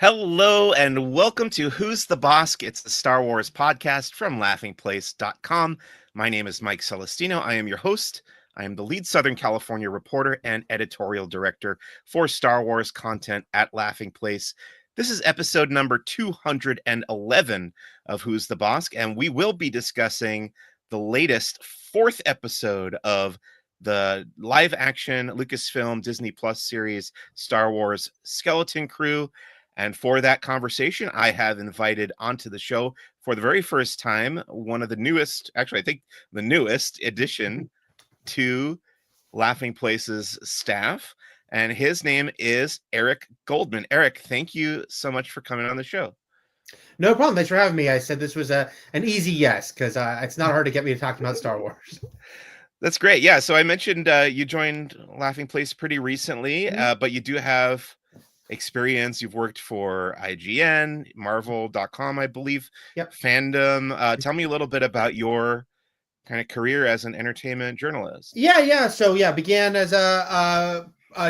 Hello and welcome to Who's the Bossk? It's the Star Wars podcast from laughingplace.com. My name is Mike Celestino. I am your host. I am the lead Southern California reporter and editorial director for Star Wars content at Laughing Place. This is episode number 211 of Who's the Bossk, and we will be discussing the latest fourth episode of the live-action Lucasfilm Disney Plus series Star Wars Skeleton Crew. And for that conversation, I have invited onto the show for the very first time one of the newest, actually, I think the newest addition to Laughing Place's staff. And his name is Eric Goldman. Eric, thank you so much for coming on the show. No problem. Thanks for having me. I said this was an easy yes, because it's not hard to get me to talk about Star Wars. That's great. Yeah, so I mentioned you joined Laughing Place pretty recently, but you do have experience. You've worked for IGN, Marvel.com, I believe. Yep. Fandom. Tell me a little bit about your kind of career as an entertainment journalist. Yeah. So began as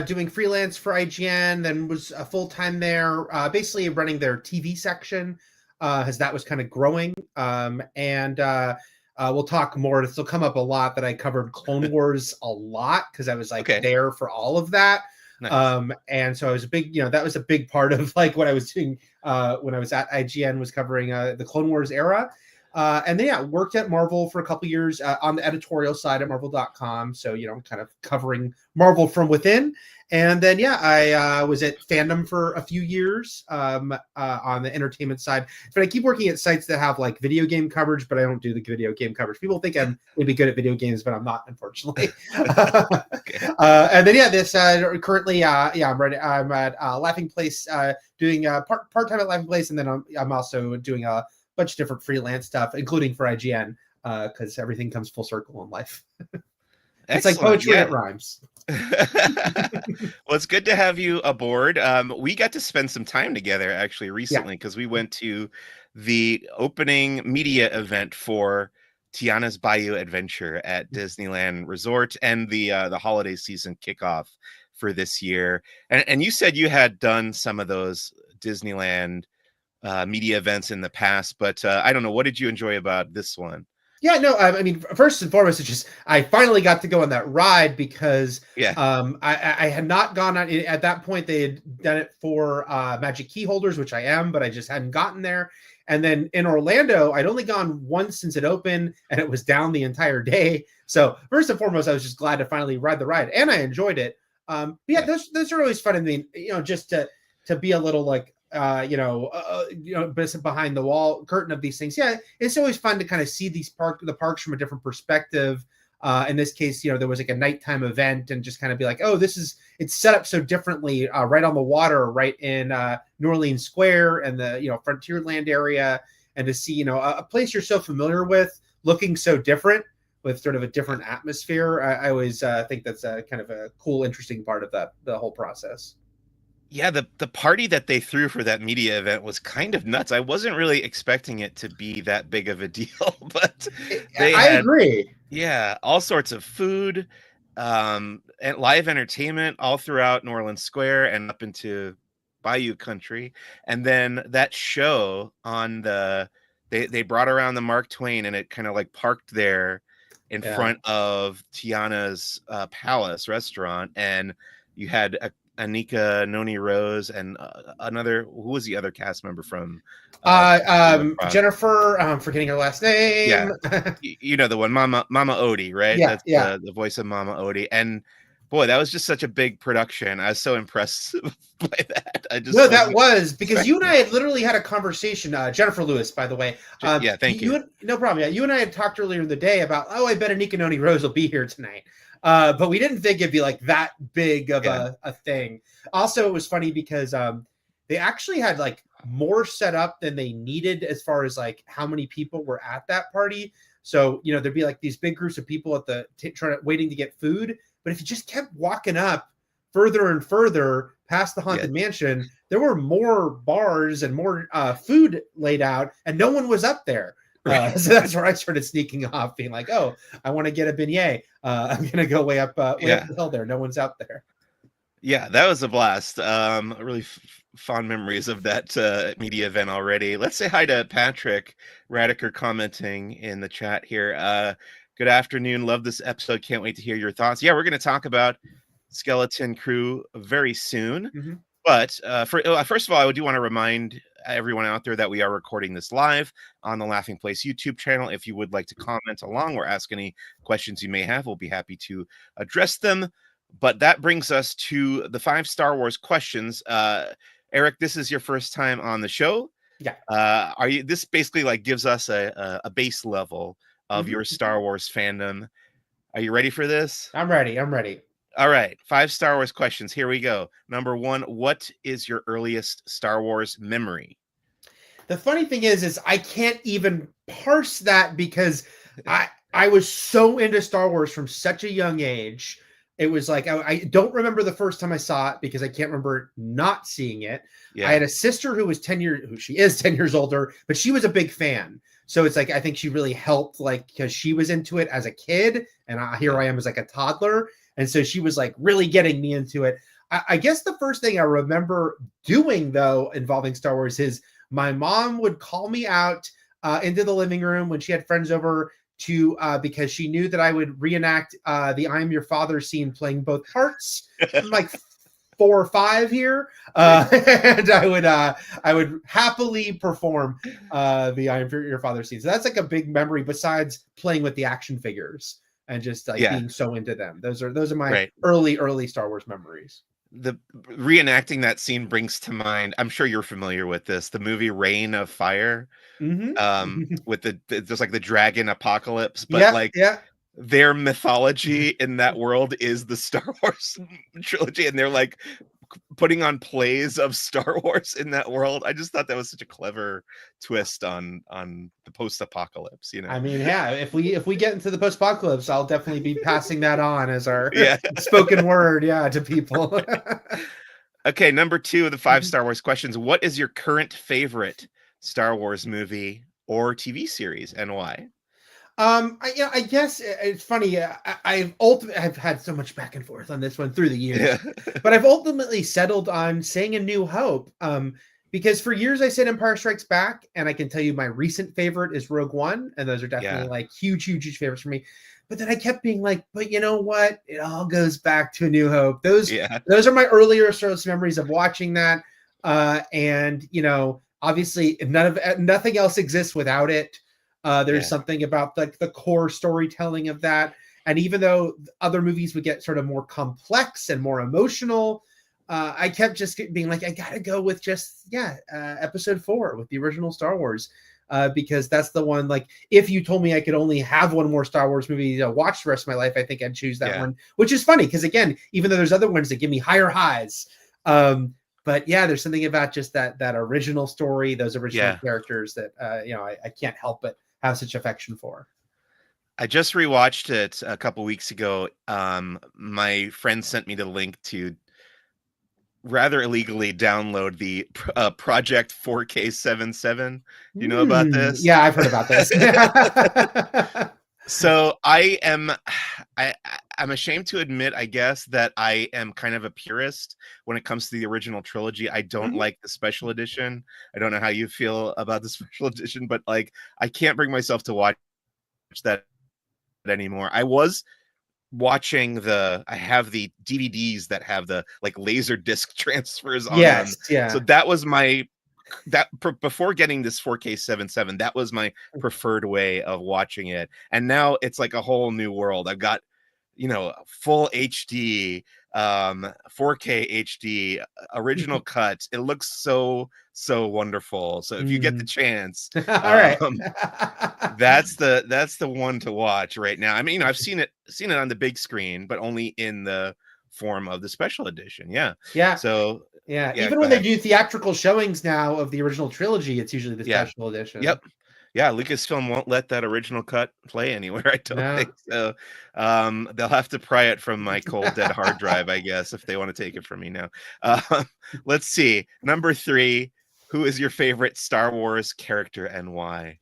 doing freelance for IGN, then was full time there, basically running their TV section, as that was kind of growing. We'll talk more. This will come up a lot that I covered Clone Wars a lot because I was there for all of that. Nice. And so I was that was a big part of what I was doing when I was at IGN, was covering the Clone Wars era. And then worked at Marvel for a couple years on the editorial side at Marvel.com. So, kind of covering Marvel from within. And then, I was at Fandom for a few years on the entertainment side. But I keep working at sites that have video game coverage, but I don't do the video game coverage. People think I'm maybe good at video games, but I'm not, unfortunately. Okay. And then, this currently, I'm ready. I'm at Laughing Place doing part-time at Laughing Place. And then I'm also doing a bunch of different freelance stuff, including for IGN, because everything comes full circle in life. It's like poetry, it rhymes. Well, it's good to have you aboard. We got to spend some time together actually recently because we went to the opening media event for Tiana's Bayou Adventure at Disneyland Resort and the holiday season kickoff for this year. And you said you had done some of those Disneyland media events in the past, but I don't know, what did you enjoy about this one? Yeah, no, I mean, first and foremost, it's just I finally got to go on that ride because I had not gone on at that point. They had done it for Magic Key Holders, which I am, but I just hadn't gotten there. And then in Orlando, I'd only gone once since it opened, and it was down the entire day. So first and foremost, I was just glad to finally ride the ride, and I enjoyed it. Those are always fun. I mean, just to be a little behind the wall curtain of these things. Yeah, it's always fun to kind of see the parks from a different perspective. In this case, there was a nighttime event, and just kind of be it's set up so differently, right on the water, right in New Orleans Square and the Frontierland area, and to see a place you're so familiar with looking so different with sort of a different atmosphere. I always think that's a kind of a cool, interesting part of the whole process. Yeah, the party that they threw for that media event was kind of nuts. I wasn't really expecting it to be that big of a deal, but I agree. Yeah, all sorts of food, and live entertainment all throughout New Orleans Square and up into Bayou Country. And then that show on they brought around the Mark Twain, and it kind of parked there in front of Tiana's Palace restaurant, and you had Anika Noni Rose and who was the other cast member from Jennifer, I'm forgetting her last name. Yeah, the one, Mama Odie, right? That's the voice of Mama Odie. And boy, that was just such a big production. I was so impressed by that. That was because you and I had literally had a conversation. Jennifer Lewis, by the way. Thank you. No problem. Yeah, you and I had talked earlier in the day about, I bet Anika Noni Rose will be here tonight. But we didn't think it'd be that big of a thing. Also, it was funny because they actually had more set up than they needed as far as how many people were at that party. So, there'd be these big groups of people at the waiting to get food. But if you just kept walking up further and further past the Haunted Mansion, there were more bars and more food laid out, and no one was up there. So that's where I started sneaking off, being I want to get a beignet. I'm going to go way up the hill there. No one's out there. Yeah, that was a blast. Really fond memories of that media event already. Let's say hi to Patrick Radiker commenting in the chat here. Good afternoon. Love this episode. Can't wait to hear your thoughts. Yeah, we're going to talk about Skeleton Crew very soon. Mm-hmm. But first of all, I do want to remind everyone out there that we are recording this live on the Laughing Place YouTube channel. If you would like to comment along or ask any questions you may have, we'll be happy to address them. But that brings us to the 5 Star Wars questions. Eric, this is your first time on the show. Yeah. This basically like gives us a base level of your Star Wars fandom. Are you ready for this? I'm ready. All right. 5 Star Wars questions. Here we go. Number 1, what is your earliest Star Wars memory? The funny thing is I can't even parse that because I was so into Star Wars from such a young age. It was like, I don't remember the first time I saw it because I can't remember not seeing it. Yeah. I had a sister who is 10 years older, but she was a big fan. So it's like, I think she really helped, like, because she was into it as a kid. And here I am as like a toddler. And so she was like really getting me into it. I guess the first thing I remember doing, though, involving Star Wars is my mom would call me out into the living room when she had friends over to because she knew that I would reenact the "I Am Your Father" scene, playing both parts. I'm like 4 or 5 here, and I would happily perform the "I Am Your Father" scene. So that's like a big memory besides playing with the action figures and just like being so into them. Those are my early Star Wars memories. The reenacting that scene brings to mind, I'm sure you're familiar with this, the movie Reign of Fire. With there's like the dragon apocalypse, but their mythology in that world is the Star Wars trilogy, and they're like putting on plays of Star Wars in that world. I just thought that was such a clever twist on the post-apocalypse, you know. I mean, yeah, if we get into the post-apocalypse, I'll definitely be passing that on as our spoken word, to people. Okay, number 2 of the 5 Star Wars questions. What is your current favorite Star Wars movie or TV series, and why? I guess it's funny. I've had so much back and forth on this one through the years, but I've ultimately settled on saying A New Hope. Because for years I said Empire Strikes Back, and I can tell you my recent favorite is Rogue One, and those are definitely like huge favorites for me. But then I kept being like, but you know what? It all goes back to A New Hope. Those are my earlier memories of watching that, and you know, obviously nothing else exists without it. There's something about the core storytelling of that. And even though other movies would get sort of more complex and more emotional, I kept just being like, I got to go with just, episode 4 with the original Star Wars. Because that's the one, like, if you told me I could only have one more Star Wars movie to watch the rest of my life, I think I'd choose that one, which is funny. Because again, even though there's other ones that give me higher highs, but there's something about just that original story, those original characters that, I can't help but have such affection for. I just rewatched it a couple weeks ago. My friend sent me the link to rather illegally download the Project 4K77. You know about this? Yeah, I've heard about this. So I'm ashamed to admit, I guess, that I am kind of a purist when it comes to the original trilogy. I don't like the special edition. I don't know how you feel about the special edition, but like I can't bring myself to watch that anymore. I was watching I have the DVDs that have the like laser disc transfers on them. So that was before getting this 4K77, that was my preferred way of watching it. And now it's like a whole new world. I've got, full HD, 4K HD, original cut. It looks so wonderful. So if you get the chance, all right, that's the one to watch right now. I mean, I've seen it on the big screen, but only in the form of the special edition. So even when they do theatrical showings now of the original trilogy, it's usually the special edition. Lucasfilm won't let that original cut play anywhere, I don't think so. They'll have to pry it from my cold dead hard drive, I guess, if they want to take it from me now. Let's see. Number 3, who is your favorite Star Wars character and why?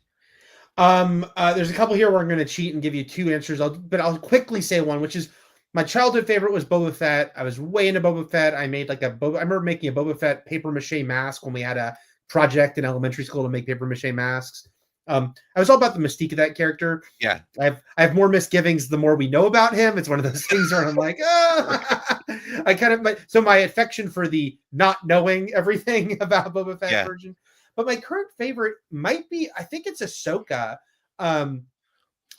There's a couple here where I'm going to cheat and give you 2 answers, but I'll quickly say one, which is My childhood favorite was Boba Fett. I was way into Boba Fett. I made like I remember making a Boba Fett paper mache mask when we had a project in elementary school to make paper mache masks. I was all about the mystique of that character. Yeah. I have more misgivings the more we know about him. It's one of those things where I'm like, I kind of, so my affection for the not knowing everything about Boba Fett version. But my current favorite might be, I think it's Ahsoka. And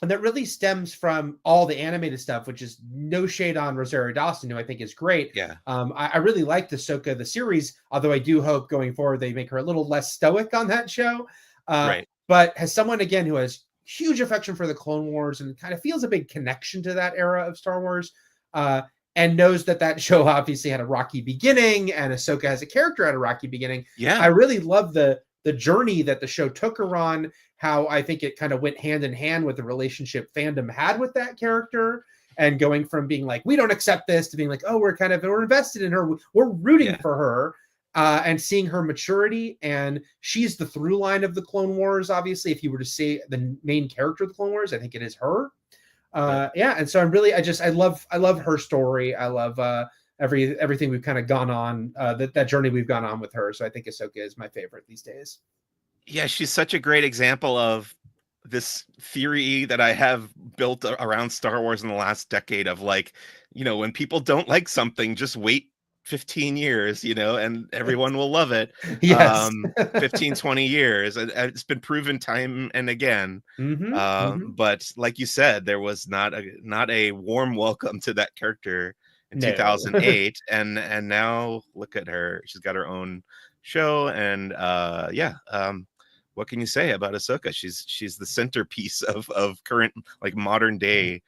that really stems from all the animated stuff, which is no shade on Rosario Dawson, who I think is great. Yeah. I really like Ahsoka, the series, although I do hope going forward they make her a little less stoic on that show. Right. But as someone, again, who has huge affection for the Clone Wars and kind of feels a big connection to that era of Star Wars, and knows that show obviously had a rocky beginning, and Ahsoka as a character had a rocky beginning. Yeah. I really love the journey that the show took her on, how I think it kind of went hand in hand with the relationship fandom had with that character, and going from being like, we don't accept this, to being like, oh, we're invested in her. We're rooting for her, and seeing her maturity. And she's the through line of the Clone Wars. Obviously, if you were to say the main character of the Clone Wars, I think it is her. And so I love her story. I love everything we've kind of gone on, that journey we've gone on with her. So I think Ahsoka is my favorite these days. Yeah, she's such a great example of this theory that I have built around Star Wars in the last decade of, like, when people don't like something, just wait 15 years, and everyone will love it. Yes. 15, 20 years. And it's been proven time and again. But like you said, there was not a warm welcome to that character in 2008. and now look at her. She's got her own show. And what can you say about Ahsoka? She's the centerpiece of current, like, modern day.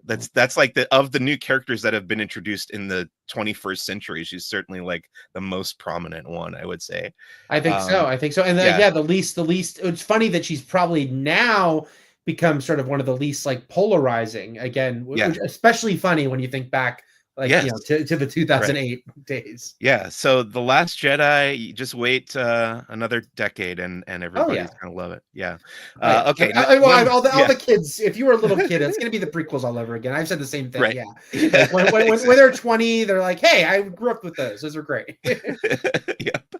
That's like of the new characters that have been introduced in the 21st century. She's certainly like the most prominent one, I would say. I think so. And the least. It's funny that she's probably now become sort of one of the least, like, polarizing again. Which, especially funny when you think back, like, to the 2008 days. Yeah. So The Last Jedi, you just wait another decade and everybody's gonna love it. Yeah. Okay. All the kids, if you were a little kid, it's gonna be the prequels all over again. I've said the same thing. Right. Yeah. Like when they're 20, they're like, hey, I grew up with those. Those are great. Yep.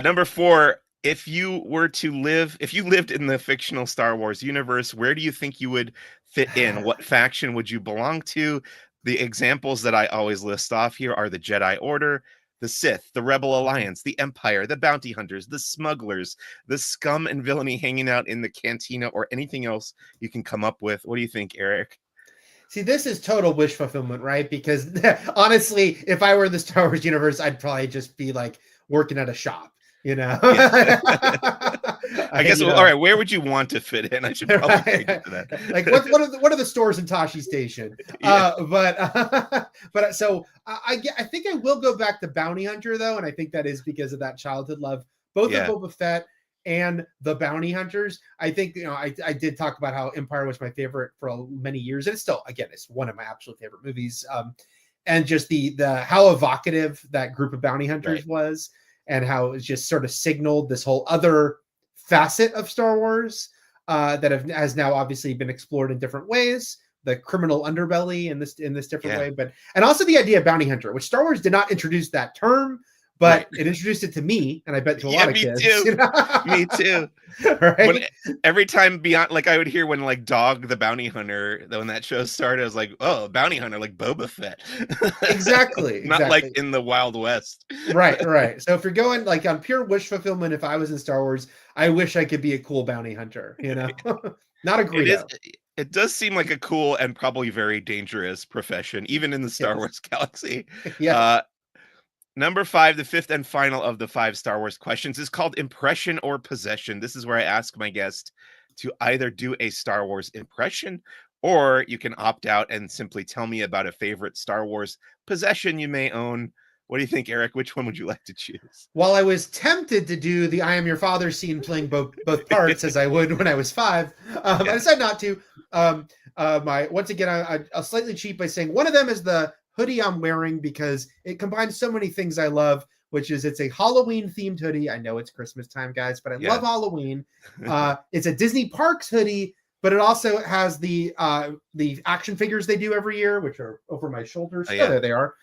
Number 4. If you lived in the fictional Star Wars universe, where do you think you would fit in? What faction would you belong to? The examples that I always list off here are the Jedi Order, the Sith, the Rebel Alliance, the Empire, the Bounty Hunters, the Smugglers, the scum and villainy hanging out in the cantina, or anything else you can come up with. What do you think, Eric? See, this is total wish fulfillment, right? Because honestly, if I were in the Star Wars universe, I'd probably just be like working at a shop. I guess. All right, where would you want to fit in? I should probably take it to that. Like, what are the stores in Tashi Station? But so I think I will go back to Bounty Hunter, though, and I think that is because of that childhood love, both of Boba Fett and the Bounty Hunters. I think I did talk about how Empire was my favorite for many years, and it's still, again, it's one of my absolute favorite movies. And just the how evocative that group of bounty hunters was. And how it just sort of signaled this whole other facet of Star Wars that has now obviously been explored in different ways. The criminal underbelly in this different way, and also the idea of bounty hunter, which Star Wars did not introduce that term, but it introduced it to me, and I bet to a lot of kids. Too. Me too. Right? Every time beyond, like, I would hear when, like, Dog the Bounty Hunter, when that show started, I was like, oh, bounty hunter, like Boba Fett. Exactly. Not like in the Wild West. Right. So if you're going like on pure wish fulfillment, if I was in Star Wars, I wish I could be a cool bounty hunter. Not a Greedo. It does seem like a cool and probably very dangerous profession, even in the Star Wars galaxy. Number 5, the fifth and final of the 5 Star Wars questions, is called Impression or Possession. This is where I ask my guest to either do a Star Wars impression, or you can opt out and simply tell me about a favorite Star Wars possession you may own. What do you think, Eric? Which one would you like to choose? While I was tempted to do the I Am Your Father scene playing both parts, as I would when I was 5, I decided not to. Once again, I'll slightly cheat by saying one of them is the hoodie I'm wearing, because it combines so many things I love, which is it's a Halloween themed hoodie. I know it's Christmas time, guys, but I love Halloween. It's a Disney Parks hoodie, but it also has the action figures they do every year, which are over my shoulders. Oh, yeah. There they are.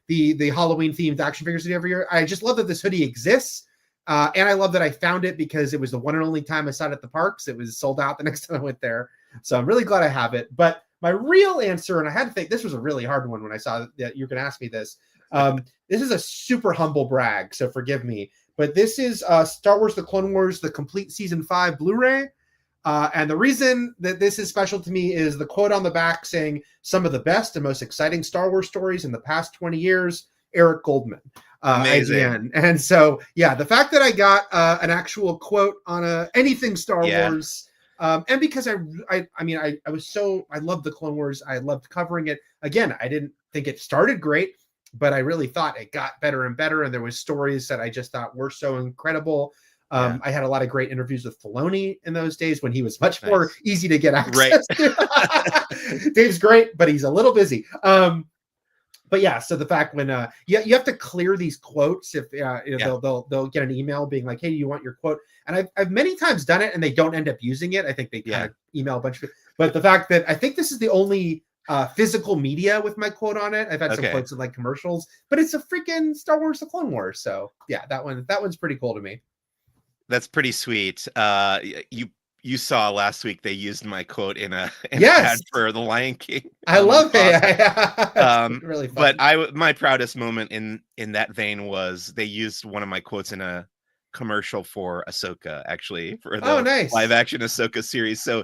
The Halloween themed action figures they do every year. I just love that this hoodie exists. And I love that I found it because it was the one and only time I saw it at the parks. It was sold out the next time I went there. So I'm really glad I have it. But my real answer, and I had to think, this was a really hard one when I saw that you're going to ask me this. This is a super humble brag, so forgive me. But this is Star Wars The Clone Wars, the complete Season 5 Blu-ray. And the reason that this is special to me is the quote on the back saying, some of the best and most exciting Star Wars stories in the past 20 years, Eric Goldman. Amazing. IGN. And so, yeah, the fact that I got an actual quote on anything Star Wars, and because I loved the Clone Wars. I loved covering it. Again, I didn't think it started great, but I really thought it got better and better. And there was stories that I just thought were so incredible. I had a lot of great interviews with Filoni in those days when he was much more easy to get access to. Dave's great, but he's a little busy. But yeah, so the fact when you have to clear these quotes if they'll get an email being like, hey, you want your quote? And I've many times done it and they don't end up using it. I think they kind of email a bunch of it. But the fact that I think this is the only physical media with my quote on it. I've had some quotes in like commercials, but it's a freaking Star Wars The Clone Wars. So yeah, that one's pretty cool to me. That's pretty sweet. You saw last week they used my quote in an ad for The Lion King. I love it. Really fun. But my proudest moment in that vein was they used one of my quotes in a commercial for Ahsoka, actually, for the live action Ahsoka series. So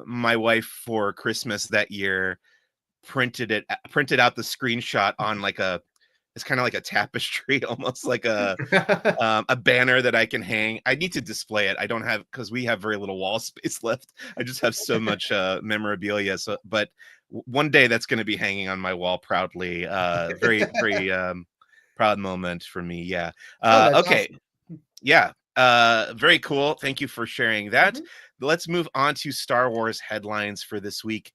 my wife for Christmas that year printed out the screenshot on it's kind of like a tapestry, almost like a banner that I can hang. I need to display it. I don't have, because we have very little wall space left. I just have so much memorabilia. So, but one day that's going to be hanging on my wall proudly. Very, very proud moment for me. Yeah. Okay. Awesome. Yeah. Very cool. Thank you for sharing that. Mm-hmm. Let's move on to Star Wars headlines for this week.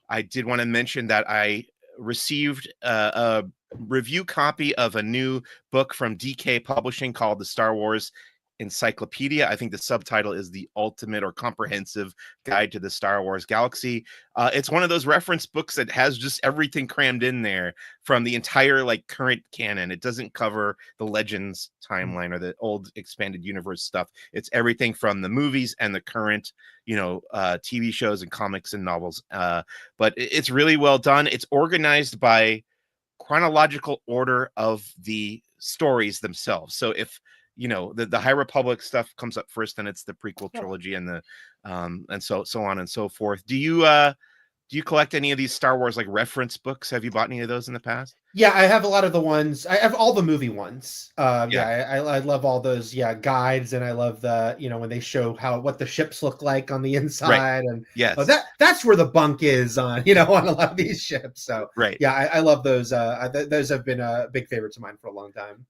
I did want to mention that I received a review copy of a new book from DK Publishing called The Star Wars Encyclopedia. I think the subtitle is The Ultimate or Comprehensive Guide to the Star Wars Galaxy. It's one of those reference books that has just everything crammed in there from the entire current canon. It doesn't cover the Legends timeline or the old expanded universe stuff. It's everything from the movies and the current, TV shows and comics and novels. But it's really well done. It's organized by chronological order of the stories themselves. So if the High Republic stuff comes up first, then it's the prequel trilogy and the and so on and so forth. Do you collect any of these Star Wars reference books? Have you bought any of those in the past? Yeah, I have a lot of the ones. I have all the movie ones. I love all those guides, and I love the when they show what the ships look like on the inside, and that's where the bunk is on on a lot of these ships. So I love those. Those have been big favorites of mine for a long time.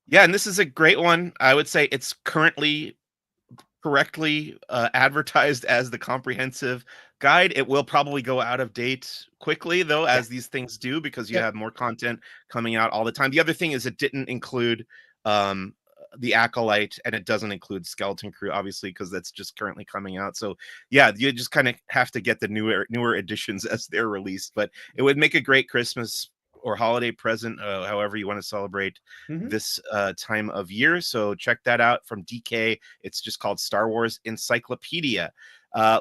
Yeah, and this is a great one. I would say it's currently correctly advertised as the comprehensive guide. It will probably go out of date quickly, though, as these things do, because you have more content coming out all the time. The other thing is it didn't include the Acolyte, and it doesn't include Skeleton Crew, obviously, because that's just currently coming out. So yeah, you just kind of have to get the newer editions as they're released. But it would make a great Christmas or holiday present, however you want to celebrate this time of year. So check that out from DK. It's just called Star Wars Encyclopedia.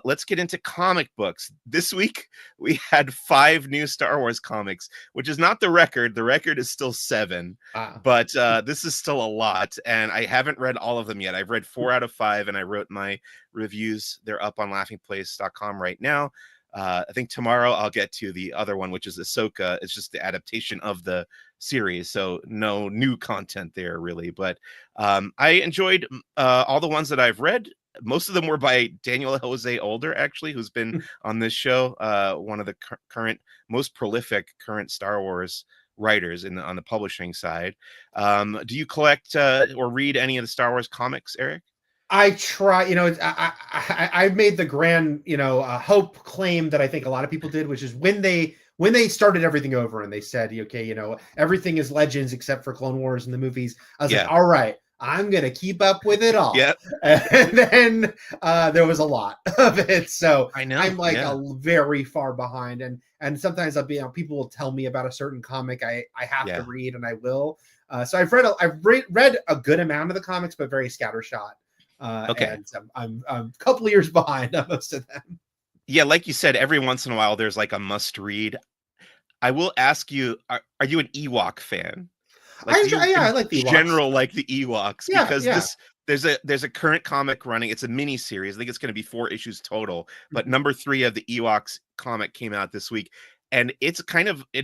Let's get into comic books. This week, we had 5 new Star Wars comics, which is not the record. The record is still 7, but this is still a lot, and I haven't read all of them yet. I've read 4 out of 5, and I wrote my reviews. They're up on laughingplace.com right now. I think tomorrow I'll get to the other one, which is Ahsoka. It's just the adaptation of the series, so no new content there, really. But I enjoyed all the ones that I've read. Most of them were by Daniel Jose Older, actually, who's been on this show, one of the current most prolific current Star Wars writers on the publishing side. Do you collect or read any of the Star Wars comics, Eric? I try, I made the grand, hope claim that I think a lot of people did, which is when they started everything over and they said, okay, everything is Legends except for Clone Wars and the movies. I was like, all right, I'm gonna keep up with it all. Yeah. And then there was a lot of it, so I know. I'm like a very far behind. And sometimes I'll be, people will tell me about a certain comic I have to read, and I will. So I've read a good amount of the comics, but very scattershot. And I'm a couple of years behind on most of them. Yeah, like you said, every once in a while there's like a must read. I will ask you, are you an Ewok fan? Like, I like the Ewoks. General like the Ewoks, because yeah. there's a current comic running. It's a mini series. I think it's going to be 4 issues total. But number 3 of the Ewoks comic came out this week, and it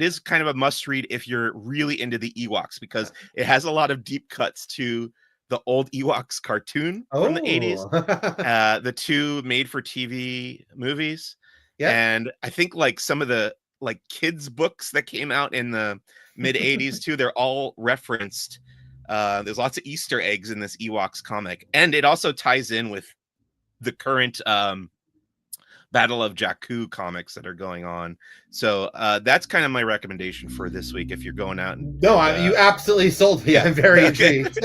is kind of a must read if you're really into the Ewoks, because it has a lot of deep cuts to the old Ewoks cartoon from the 80s, the 2 made for TV movies, and I think like some of the like kids books that came out in the mid 80s too, they're all referenced. There's lots of Easter eggs in this Ewoks comic, and it also ties in with the current Battle of Jakku comics that are going on. So that's kind of my recommendation for this week if you're going out. You absolutely sold me. I'm very intrigued.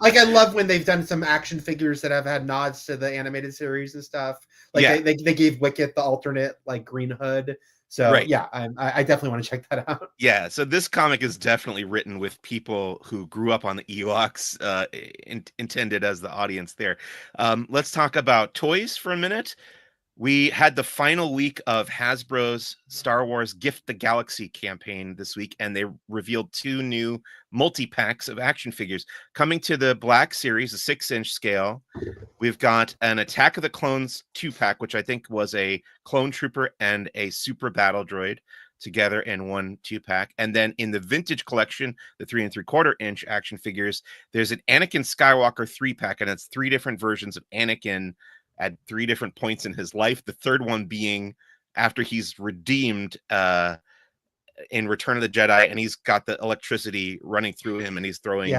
Like, I love when they've done some action figures that have had nods to the animated series and stuff. Like they gave Wicket the alternate like Green Hood. So I definitely want to check that out. Yeah, so this comic is definitely written with people who grew up on the Ewoks, intended as the audience there. Let's talk about toys for a minute. We had the final week of Hasbro's Star Wars Gift the Galaxy campaign this week, and they revealed 2 new multi-packs of action figures coming to the Black Series, a 6-inch scale. We've got an Attack of the Clones 2-pack, which I think was a Clone Trooper and a Super Battle Droid together in one 2-pack. And then in the Vintage Collection, the 3 3/4-inch action figures, there's an Anakin Skywalker 3-pack, and it's 3 different versions of Anakin at 3 different points in his life. The third one being after he's redeemed in Return of the Jedi, and he's got the electricity running through him, and he's throwing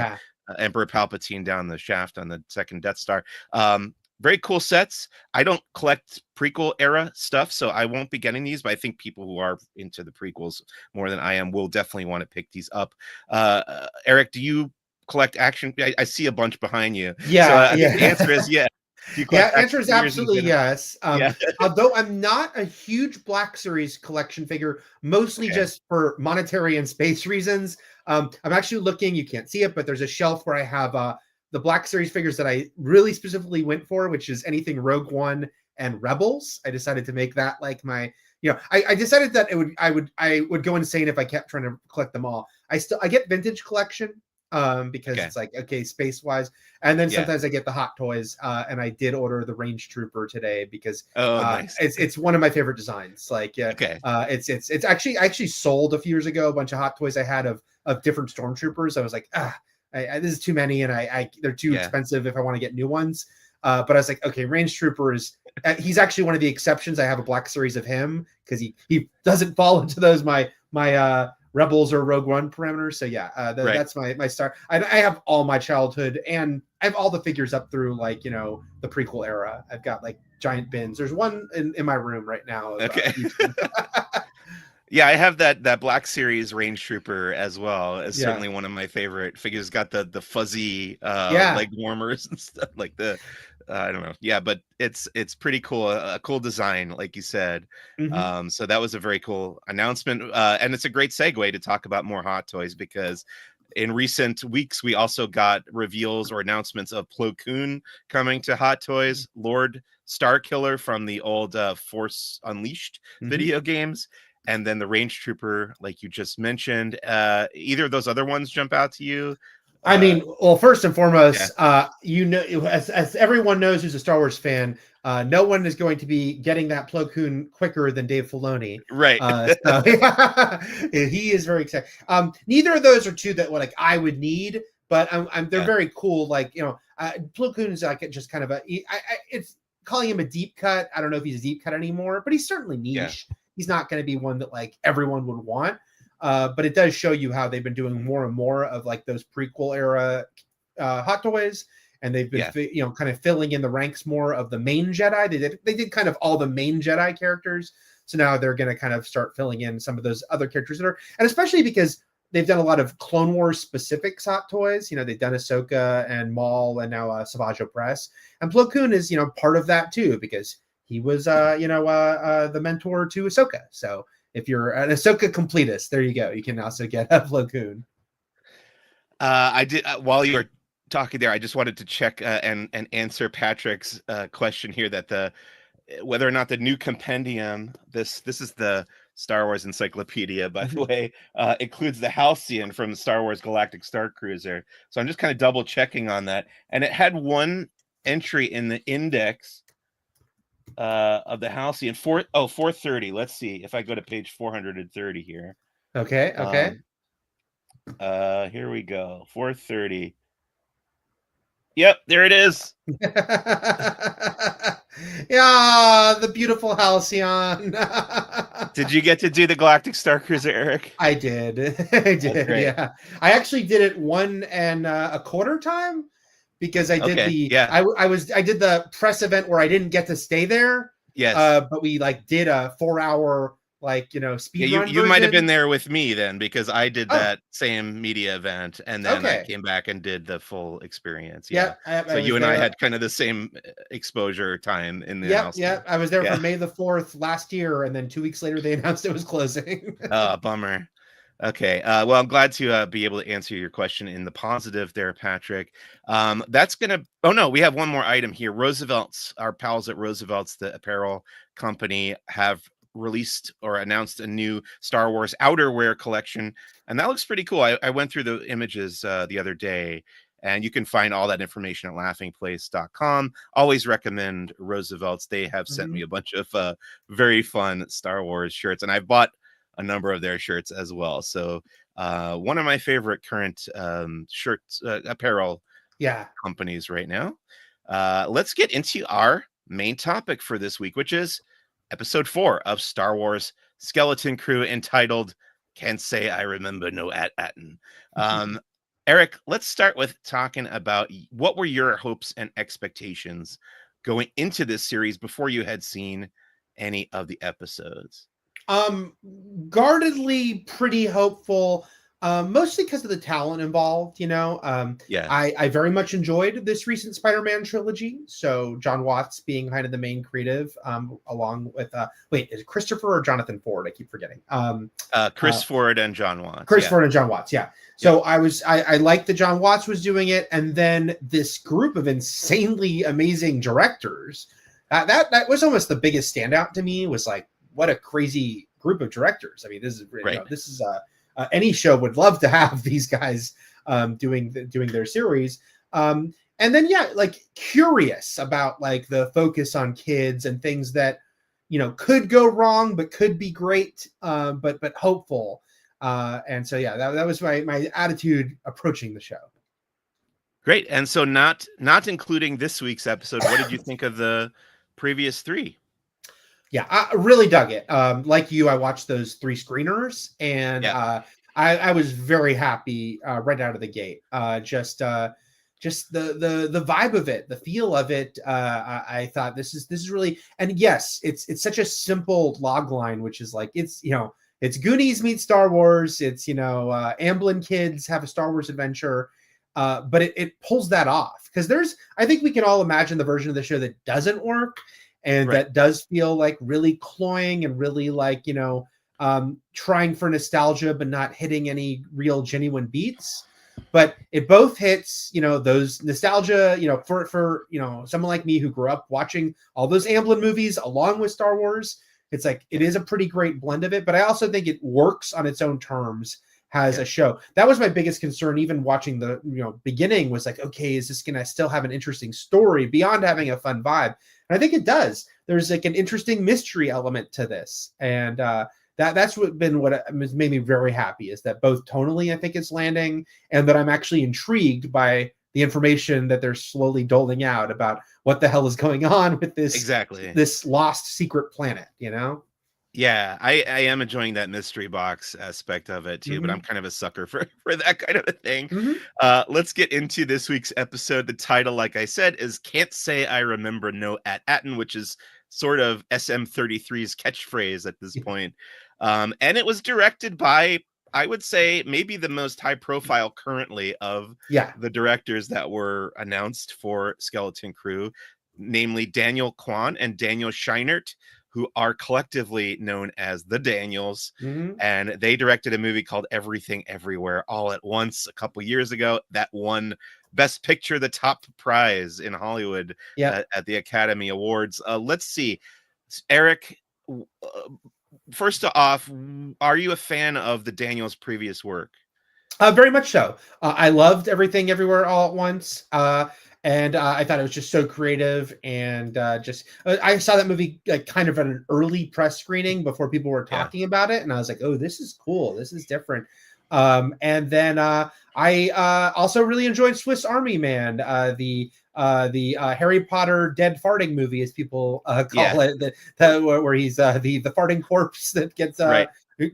Emperor Palpatine down the shaft on the second Death Star. Very cool sets. I don't collect prequel era stuff, so I won't be getting these, but I think people who are into the prequels more than I am will definitely want to pick these up. Eric, do you collect action? I see a bunch behind you. Yeah, so I think the answer is yes. Answer is absolutely yes. Although I'm not a huge Black Series collection figure, mostly just for monetary and space reasons. I'm actually looking, you can't see it, but there's a shelf where I have the Black Series figures that I really specifically went for, which is anything Rogue One and Rebels. I decided to make that like my, I decided that I would go insane if I kept trying to collect them all. I get Vintage Collection. Because it's like, okay, space wise, and then sometimes I get the Hot Toys, and I did order the Range Trooper today because nice. it's one of my favorite designs. Like it's actually I actually sold a few years ago a bunch of Hot Toys I had of different Stormtroopers. I was like, this is too many, and they're too expensive if I want to get new ones. But I was like, okay, Range Trooper is he's actually one of the exceptions. I have a Black Series of him because he doesn't fall into those my Rebels or Rogue One parameters. So that's my start. I have all my childhood, and I have all the figures up through like the prequel era. I've got like giant bins. There's one in my room right now. Okay. Yeah, I have that Black Series Range Trooper as well. It's certainly one of my favorite figures. Got the fuzzy leg warmers and stuff like the. I don't know. Yeah, but it's pretty cool. A cool design, like you said. Mm-hmm. So that was a very cool announcement. And it's a great segue to talk about more Hot Toys, because in recent weeks, we also got reveals or announcements of Plo Koon coming to Hot Toys, Lord Starkiller from the old Force Unleashed video games, and then the Range Trooper, like you just mentioned. Either of those other ones jump out to you? I mean, well, first and foremost, as everyone knows who's a Star Wars fan, no one is going to be getting that Plo Koon quicker than Dave Filoni. Right. So he is very excited. Neither of those are 2 that like I would need, but they're very cool. Like, Plo Koon is like just kind of it's calling him a deep cut. I don't know if he's a deep cut anymore, but he's certainly niche. Yeah. He's not going to be one that like everyone would want. But it does show you how they've been doing more and more of like those prequel era Hot Toys, and they've been kind of filling in the ranks more of the main Jedi. They did kind of all the main Jedi characters, so now they're going to kind of start filling in some of those other characters that are, and especially because they've done a lot of Clone Wars specific hot toys. You know, they've done Ahsoka and Maul, and now Savage Opress. And Plo Koon is, you know, part of that too, because he was, the mentor to Ahsoka. So if you're an Ahsoka completist, there you go. You can also get Plo Koon. I did while you were talking there, I just wanted to check and answer Patrick's question here that whether or not the new compendium, this is the Star Wars Encyclopedia, by the way, includes the Halcyon from Star Wars Galactic Star Cruiser. So I'm just kind of double checking on that, and it had one entry in the index of the Halcyon 430. Let's see if I go to page 430 here. Okay. Here we go. 430. Yep, there it is. Yeah, the beautiful Halcyon. Did you get to do the Galactic Star Cruiser, Eric? I did. Yeah. I actually did it 1.25 time because I did I did the press event where I didn't get to stay there. Yes. But we did a 4-hour speed run. You might have been there with me then, because I did that same media event, and then I came back and did the full experience. Yeah. So you and I had kind of the same exposure time in the house. Yeah. I was there for May the 4th last year, and then 2 weeks later they announced it was closing. Oh, bummer. Okay. Well, I'm glad to be able to answer your question in the positive there, Patrick. That's gonna. Oh no, we have one more item here. Roosevelt's, our pals at Roosevelt's, the apparel company, have released or announced a new Star Wars outerwear collection, and that looks pretty cool. I went through the images the other day, and you can find all that information at laughingplace.com. Always recommend Roosevelt's. They have sent me a bunch of very fun Star Wars shirts, and I've bought a number of their shirts as well. So one of my favorite current shirts, apparel companies right now. Let's get into our main topic for this week, which is episode 4 of Star Wars Skeleton Crew, entitled Can't Say I Remember No Attin. Eric, let's start with talking about what were your hopes and expectations going into this series before you had seen any of the episodes. Guardedly pretty hopeful, mostly because of the talent involved, I very much enjoyed this recent Spider-Man trilogy. So John Watts being kind of the main creative, along with is it Christopher or Jonathan Ford? I keep forgetting. Chris Ford and John Watts. Ford and John Watts, yeah. So I liked that John Watts was doing it, and then this group of insanely amazing directors. That was almost the biggest standout to me, was like, what a crazy group of directors. I mean, this is any show would love to have these guys doing their series. And then curious about the focus on kids and things that could go wrong but could be great, but hopeful. And so that was my attitude approaching the show. Great. And so not including this week's episode, what did you think of the previous 3? Yeah, I really dug it. Like you, I watched those 3 screeners, and I was very happy right out of the gate. Just the vibe of it, the feel of it. I thought this is really, and yes, it's such a simple log line, which is it's Goonies meets Star Wars. It's Amblin kids have a Star Wars adventure, but it pulls that off, because I think we can all imagine the version of the show that doesn't work. And that does feel really cloying and really trying for nostalgia, but not hitting any real genuine beats. But it both hits, those nostalgia, for someone like me who grew up watching all those Amblin movies along with Star Wars. It's it is a pretty great blend of it, but I also think it works on its own terms as a show. That was my biggest concern, even watching the beginning, was okay, is this going to still have an interesting story beyond having a fun vibe? And I think it does. There's an interesting mystery element to this. And that's what made me very happy, is that both tonally, I think it's landing, and that I'm actually intrigued by the information that they're slowly doling out about what the hell is going on with this lost secret planet, Yeah, I am enjoying that mystery box aspect of it too, but I'm kind of a sucker for that kind of a thing. Let's get into this week's episode. The title, like I said, is Can't Say I Remember No Attin, which is sort of SM33's catchphrase at this point. And it was directed by I would say maybe the most high profile currently of the directors that were announced for Skeleton Crew, namely Daniel Kwan and Daniel Scheinert, who are collectively known as the Daniels. And they directed a movie called Everything Everywhere All at Once a couple years ago that won Best Picture, the top prize in Hollywood at the Academy Awards. Let's see. Eric, first off, are you a fan of the Daniels' previous work? Very much so. I loved Everything Everywhere All at Once. And I thought it was just so creative, and I saw that movie kind of at an early press screening before people were talking about it, and I was like, "Oh, this is cool. This is different." And then I also really enjoyed Swiss Army Man, the Harry Potter dead farting movie, as people call it, where he's the farting corpse that gets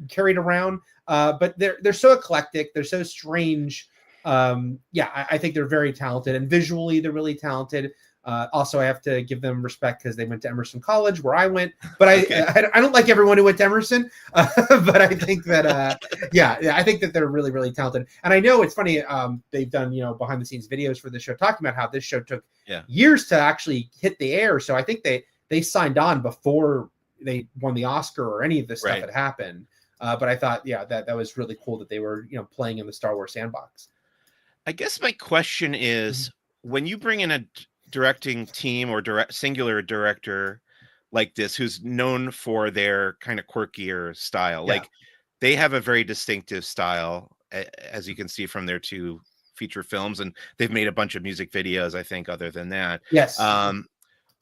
carried around. But they're so eclectic. They're so strange. I think they're very talented, and visually they're really talented. Also, I have to give them respect because they went to Emerson College, where I went. But I don't like everyone who went to Emerson. But I think that I think that they're really, really talented. And I know it's funny. They've done behind the scenes videos for this show, talking about how this show took years to actually hit the air. So I think they signed on before they won the Oscar or any of this stuff had happened. But I thought, that was really cool that they were playing in the Star Wars sandbox. I guess my question is, when you bring in a directing team or singular director like this, who's known for their kind of quirkier style, like they have a very distinctive style, as you can see from their 2 feature films, and they've made a bunch of music videos, I think, other than that.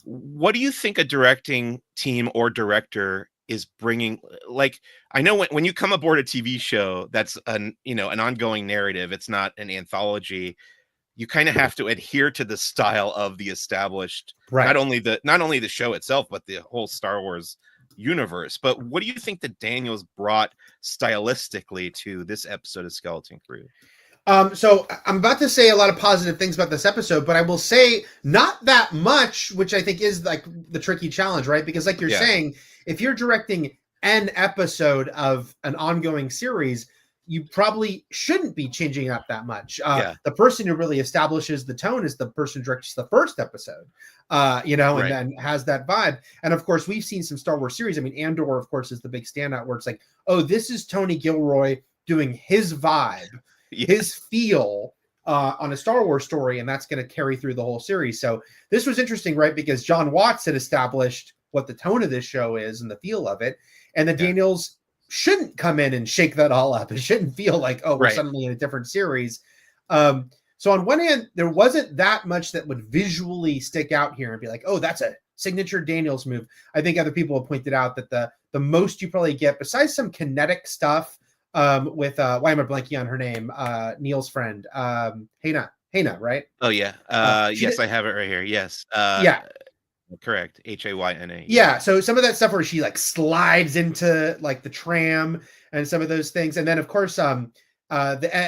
What do you think a directing team or director is bringing? Like, I know when you come aboard a TV show that's an ongoing narrative, it's not an anthology, you kind of have to adhere to the style of the established, not only the show itself, but the whole Star Wars universe. But what do you think that Daniels brought stylistically to this episode of Skeleton Crew? So I'm about to say a lot of positive things about this episode, but I will say not that much, which I think is like the tricky challenge, right? Because like you're saying, if you're directing an episode of an ongoing series, you probably shouldn't be changing up that much. The person who really establishes the tone is the person who directs the first episode, and then has that vibe. And of course, we've seen some Star Wars series. I mean, Andor, of course, is the big standout where it's like, oh, this is Tony Gilroy doing his vibe, his feel on a Star Wars story, and that's going to carry through the whole series. So this was interesting, right? Because John Watts had established what the tone of this show is and the feel of it, and the Daniels shouldn't come in and shake that all up. It shouldn't feel like, oh, we're suddenly in a different series. So on one hand, there wasn't that much that would visually stick out here and be like, oh, that's a signature Daniels move. I think other people have pointed out that the most you probably get, besides some kinetic stuff, with why am I blanking on her name? Neil's friend, Hannah, right? Oh yes, I have it right here. Yes. Correct. Hayna. Yeah. So some of that stuff where she like slides into like the tram and some of those things. And then of course, the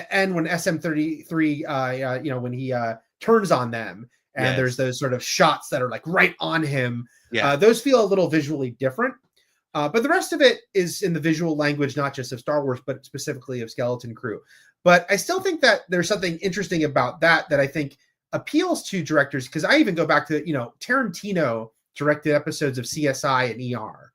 end when SM-33, when he turns on them and there's those sort of shots that are like right on him. Those feel a little visually different. But the rest of it is in the visual language, not just of Star Wars, but specifically of Skeleton Crew. But I still think that there's something interesting about that I think appeals to directors, because I even go back to, Tarantino directed episodes of CSI and ER.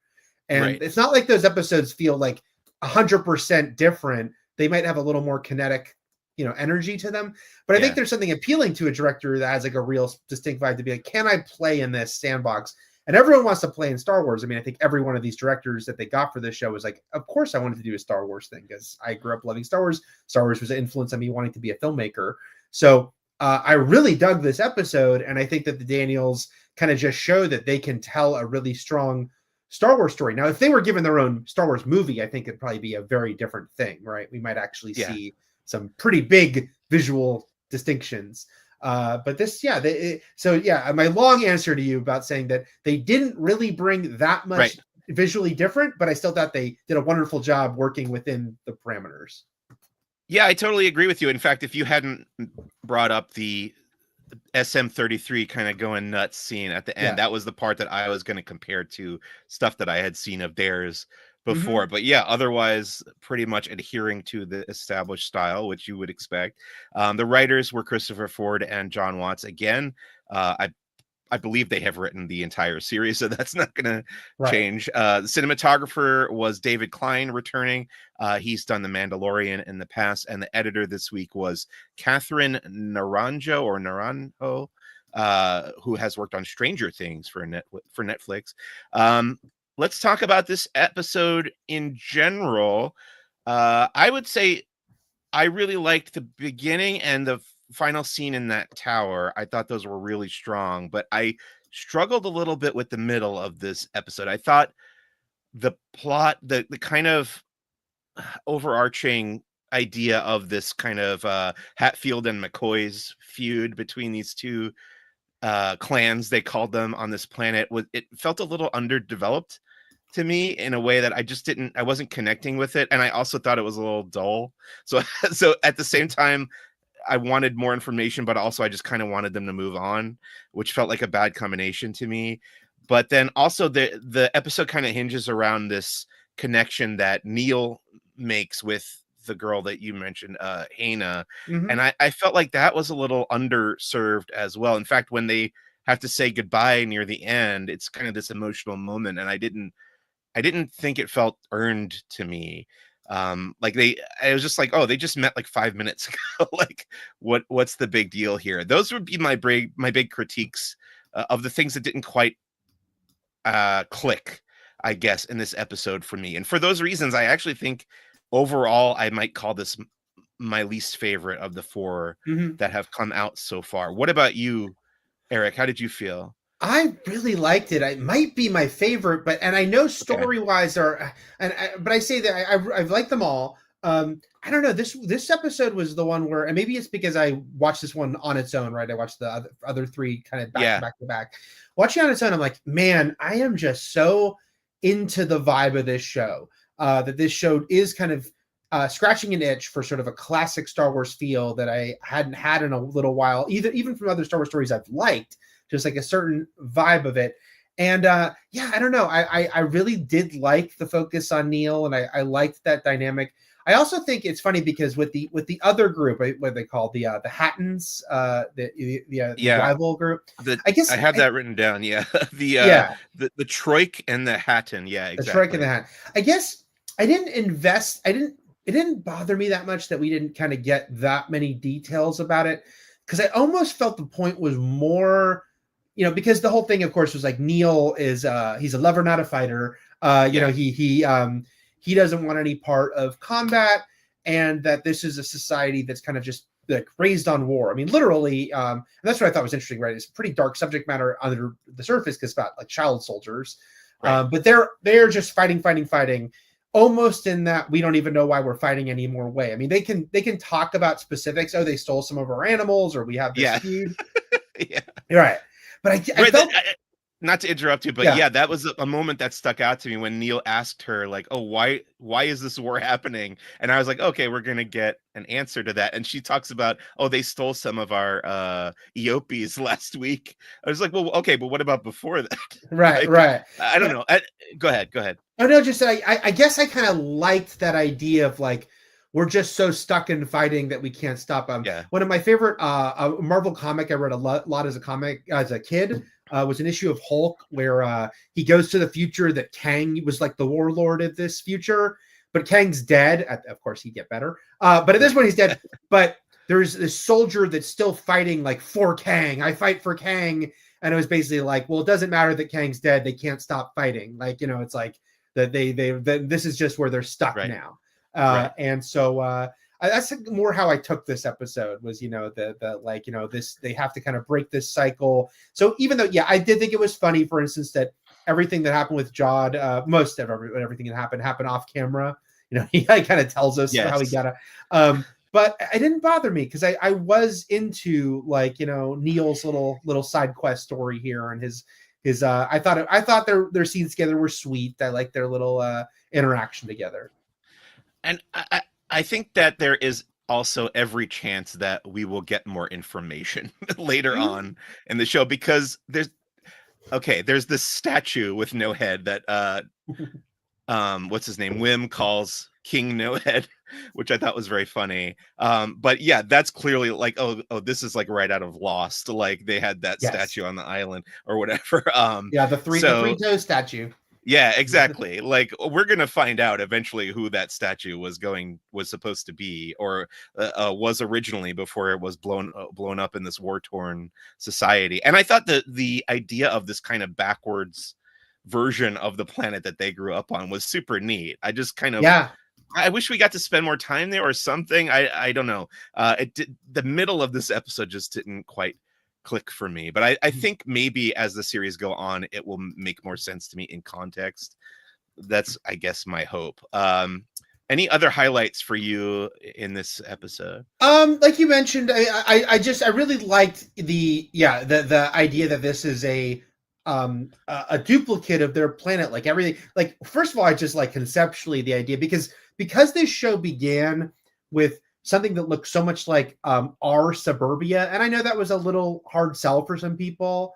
And it's not like those episodes feel like 100% different. They might have a little more kinetic, energy to them. But I think there's something appealing to a director that has like a real distinct vibe to be like, can I play in this sandbox? And everyone wants to play in Star Wars. I mean, I think every one of these directors that they got for this show was like, of course I wanted to do a Star Wars thing because I grew up loving Star Wars. Star Wars was an influence on me wanting to be a filmmaker. So I really dug this episode. And I think that the Daniels kind of just show that they can tell a really strong Star Wars story. Now, if they were given their own Star Wars movie, I think it'd probably be a very different thing, right? We might actually see some pretty big visual distinctions. But this, my long answer to you about saying that they didn't really bring that much visually different, but I still thought they did a wonderful job working within the parameters. Yeah, I totally agree with you. In fact, if you hadn't brought up the SM-33 kind of going nuts scene at the end, that was the part that I was going to compare to stuff that I had seen of theirs before. But yeah, otherwise pretty much adhering to the established style, which you would expect. The writers were Christopher Ford and John Watts. Again, I believe they have written the entire series, so that's not going to change. The cinematographer was David Klein, returning. He's done The Mandalorian in the past, and the editor this week was Catherine Naranjo, who has worked on Stranger Things for Netflix. Let's talk about this episode in general. I would say I really liked the beginning and the final scene in that tower. I thought those were really strong, but I struggled a little bit with the middle of this episode. I thought the plot, the kind of overarching idea of this kind of Hatfield and McCoy's feud between these two clans, they called them, on this planet, it felt a little underdeveloped to me in a way that I wasn't connecting with it. And I also thought it was a little dull. So at the same time, I wanted more information, but also I just kind of wanted them to move on, which felt like a bad combination to me. But then also the episode kind of hinges around this connection that Neil makes with the girl that you mentioned, Hannah. And I felt like that was a little underserved as well. In fact, when they have to say goodbye near the end, it's kind of this emotional moment, and I didn't think it felt earned to me. I was just like, oh, they just met like 5 minutes ago. Like, what's the big deal here? Those would be my big critiques of the things that didn't quite click, I guess, in this episode for me. And for those reasons, I actually think overall I might call this my least favorite of the four that have come out so far. What about you, Eric? How did you feel? I really liked it. It might be my favorite, but I know story-wise but I say that I've liked them all. I don't know. This episode was the one where, and maybe it's because I watched this one on its own, right? I watched the other three kind of back to back. Watching on its own, I'm like, man, I am just so into the vibe of this show. That this show is kind of scratching an itch for sort of a classic Star Wars feel that I hadn't had in a little while, even from other Star Wars stories I've liked. Just like a certain vibe of it. And I don't know. I really did like the focus on Neil, and I liked that dynamic. I also think it's funny because with the other group, what they call the Hattins, the rival group. I guess I have that written down. Yeah, the Troik and the Hattin. Yeah, exactly. The Troik and the Hattin. I guess I didn't invest. It didn't bother me that much that we didn't kind of get that many details about it, because I almost felt the point was more. Because the whole thing, of course, was like Neil is he's a lover, not a fighter. He doesn't want any part of combat, and that this is a society that's kind of just like raised on war. I mean, literally, and that's what I thought was interesting. Right, it's a pretty dark subject matter under the surface because it's about like child soldiers, but they're just fighting, almost in that we don't even know why we're fighting any more way. I mean, they can talk about specifics. Oh, they stole some of our animals, or we have this feud. Yeah, right. But I felt, not to interrupt you, but that was a moment that stuck out to me when Neil asked her, like, oh, why is this war happening? And I was like, okay, we're going to get an answer to that. And she talks about, oh, they stole some of our Eopies last week. I was like, well, okay, but what about before that? Right. I don't know. Go ahead. Oh, no, just I guess I kind of liked that idea of like, we're just so stuck in fighting that we can't stop them. One of my favorite Marvel comic I read a lot as a kid was an issue of Hulk where he goes to the future that Kang was like the warlord of this future, but Kang's dead. Of course, he'd get better. But at this point, he's dead. But there's this soldier that's still fighting like for Kang. I fight for Kang. And it was basically like, well, it doesn't matter that Kang's dead. They can't stop fighting. Like, it's like that this is just where they're stuck now. And so that's more how I took this episode was, this, they have to kind of break this cycle. So even though, I did think it was funny, for instance, that everything that happened with Jod, most of everything that happened off camera, he kind of tells us how he got but it didn't bother me because I was into Neil's little side quest story here and his I thought their scenes together were sweet. I liked their little interaction together. And I think that there is also every chance that we will get more information later on in the show, because there's this statue with no head that what's his name? Wim calls King No Head, which I thought was very funny. But yeah, that's clearly like, oh, this is like right out of Lost. Like they had that statue on the island or whatever. The three-toe statue. Yeah, exactly. Like we're gonna find out eventually who that statue was supposed to be, or was originally before it was blown up in this war-torn society. And I thought that the idea of this kind of backwards version of the planet that they grew up on was super neat. I just kind of I wish we got to spend more time there or something. I don't know. The middle of this episode just didn't quite click for me, but I think maybe as the series go on, it will make more sense to me in context. That's, I guess, my hope. Any other highlights for you in this episode? Like you mentioned, I really liked the idea that this is a duplicate of their planet. Like everything, like first of all, I just like conceptually the idea because this show began with something that looked so much like our suburbia, and I know that was a little hard sell for some people.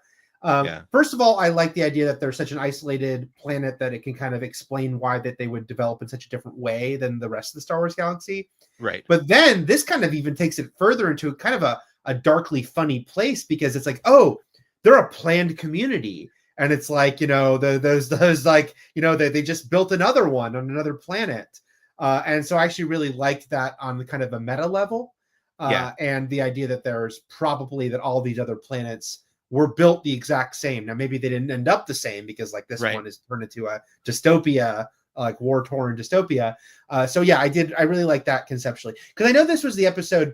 First of all, I like the idea that they're such an isolated planet that it can kind of explain why that they would develop in such a different way than the rest of the Star Wars galaxy. Right. But then this kind of even takes it further into kind of a darkly funny place, because it's like, oh, they're a planned community. And it's like, those like, they just built another one on another planet. And so I actually really liked that on the kind of a meta level. And the idea that there's probably that all these other planets were built the exact same. Now, maybe they didn't end up the same because like this one is turned into a dystopia, like war-torn dystopia. So yeah, I really like that conceptually. Because I know this was the episode,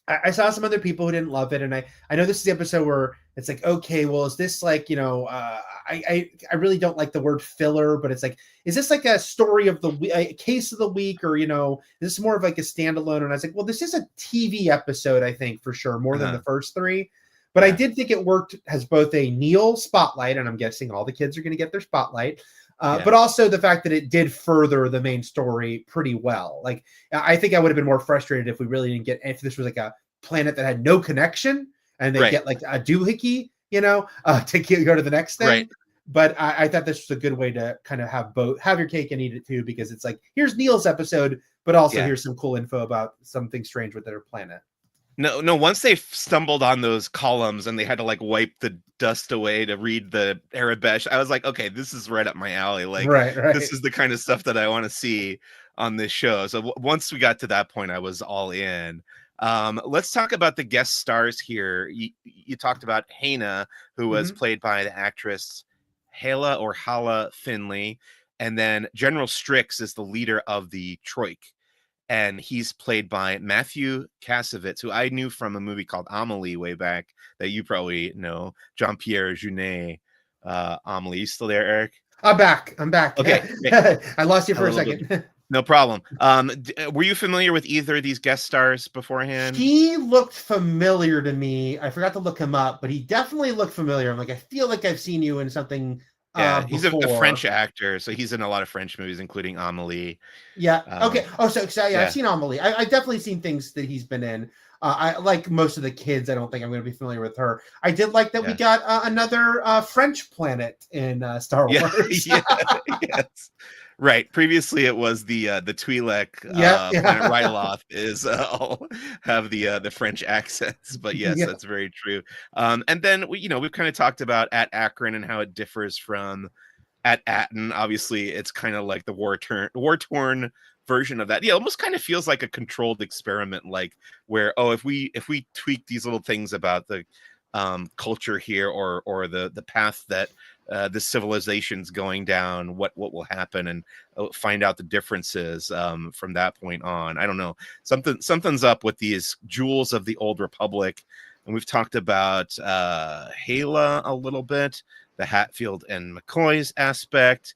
I saw some other people who didn't love it. And I know this is the episode where it's like, okay, well, is this like, I really don't like the word filler, but it's like, is this like a story of the a case of the week, or, is this more of like a standalone? And I was like, well, this is a TV episode, I think, for sure, more than the first three. But I did think it worked as both a Neil spotlight, and I'm guessing all the kids are going to get their spotlight, but also the fact that it did further the main story pretty well. Like, I think I would have been more frustrated if we really didn't if this was like a planet that had no connection and they get like a doohickey, to go to the next thing. Right. But I thought this was a good way to kind of have your cake and eat it too, because it's like, here's Neil's episode, but also here's some cool info about something strange with their planet. No, once they stumbled on those columns and they had to like wipe the dust away to read the Arabesh, I was like, okay, this is right up my alley. Like, this is the kind of stuff that I want to see on this show. So once we got to that point, I was all in. Let's talk about the guest stars here. You talked about Hannah, who was played by the actress Hala Finley, and then General Strix is the leader of the Troik. And he's played by Matthew Kassovitz, who I knew from a movie called Amelie way back that you probably know. Jean-Pierre Jeunet, Amelie. You still there, Eric? I'm back. Okay. I lost you for a second. No problem. Were you familiar with either of these guest stars beforehand? He looked familiar to me. I forgot to look him up, but he definitely looked familiar. I'm like, I feel like I've seen you in something. Yeah, he's a French actor, so he's in a lot of French movies, including Amelie. Yeah. Okay. Oh, so I've seen Amelie. I've definitely seen things that he's been in. I like most of the kids. I don't think I'm going to be familiar with her. I did like that we got another French planet in Star Wars. Yes. Right. Previously, it was the Twi'lek planet Ryloth is all have the French accents, but yes, that's very true. And then we've kind of talked about at Akron and how it differs from at Attin. Obviously, it's kind of like the war-torn version of that. Yeah, it almost kind of feels like a controlled experiment, like where if we tweak these little things about the culture here or the path that the civilization's going down, what will happen, and find out the differences from that point on. I don't know, something's up with these jewels of the old republic. And we've talked about Hala a little bit, the Hatfield and McCoy's aspect.